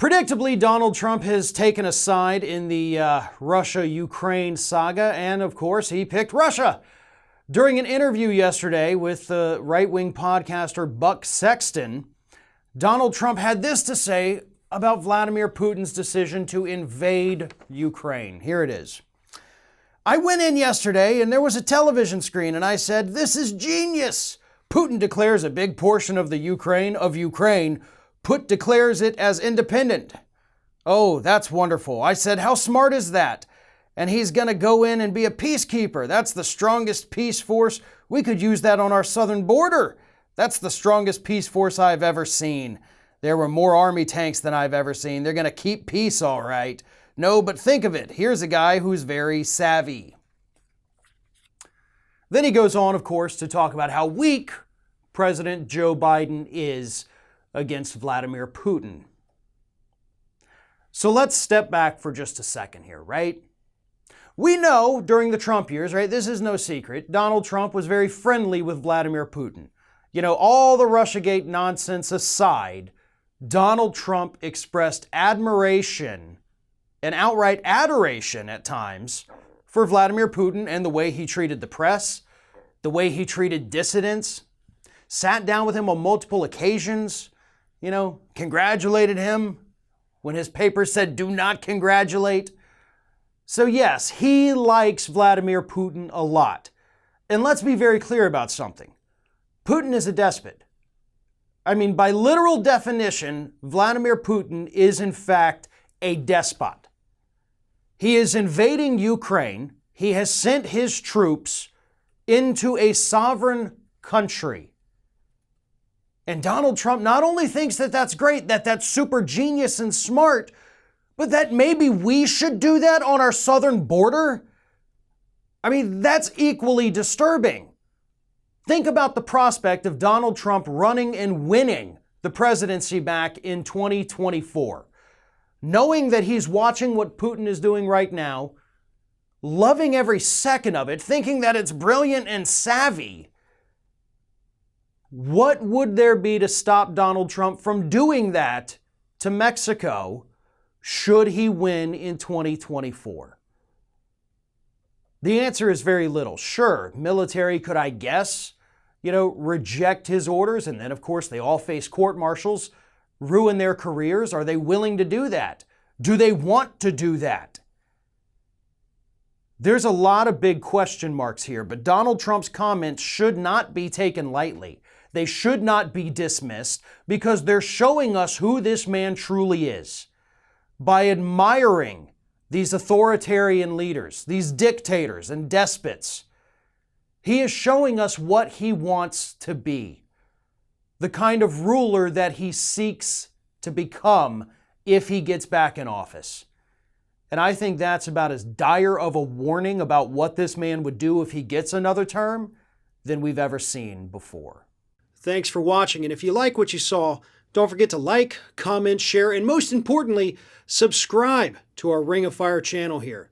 Predictably, Donald Trump has taken a side in the Russia-Ukraine saga, and of course, he picked Russia. During an interview yesterday with the right-wing podcaster Buck Sexton, Donald Trump had this to say about Vladimir Putin's decision to invade Ukraine. Here it is. I went in yesterday and there was a television screen and I said, "This is genius. Putin declares a big portion of the Ukraine. Putin declares it as independent. Oh, that's wonderful." I said, "How smart is that? And he's going to go in and be a peacekeeper. That's the strongest peace force. We could use that on our southern border. That's the strongest peace force I've ever seen. There were more army tanks than I've ever seen. They're going to keep peace, all right." No, but think of it. Here's a guy who's very savvy. Then he goes on, of course, to talk about how weak President Joe Biden is against Vladimir Putin. So let's step back for just a second here, right? We know during the Trump years, right, this is no secret, Donald Trump was very friendly with Vladimir Putin. You know, all the Russiagate nonsense aside, Donald Trump expressed admiration and outright adoration at times for Vladimir Putin and the way he treated the press, the way he treated dissidents, sat down with him on multiple occasions, congratulated him when his paper said do not congratulate. So yes, he likes Vladimir Putin a lot. And let's be very clear about something. Putin is a despot. I mean, by literal definition, Vladimir Putin is in fact a despot. He is invading Ukraine. He has sent his troops into a sovereign country. And Donald Trump not only thinks that that's great, that that's super genius and smart, but that maybe we should do that on our southern border? I mean, that's equally disturbing. Think about the prospect of Donald Trump running and winning the presidency back in 2024. Knowing that he's watching what Putin is doing right now, loving every second of it, thinking that it's brilliant and savvy. What would there be to stop Donald Trump from doing that to Mexico should he win in 2024? The answer is very little. Sure, military could, I guess, reject his orders, and then of course they all face court-martials, ruin their careers. Are they willing to do that? Do they want to do that? There's a lot of big question marks here, but Donald Trump's comments should not be taken lightly. They should not be dismissed because they're showing us who this man truly is. By admiring these authoritarian leaders, these dictators and despots, he is showing us what he wants to be. The kind of ruler that he seeks to become if he gets back in office. And I think that's about as dire of a warning about what this man would do if he gets another term than we've ever seen before. Thanks for watching, and if you like what you saw, don't forget to like, comment, share, and most importantly, subscribe to our Ring of Fire channel here.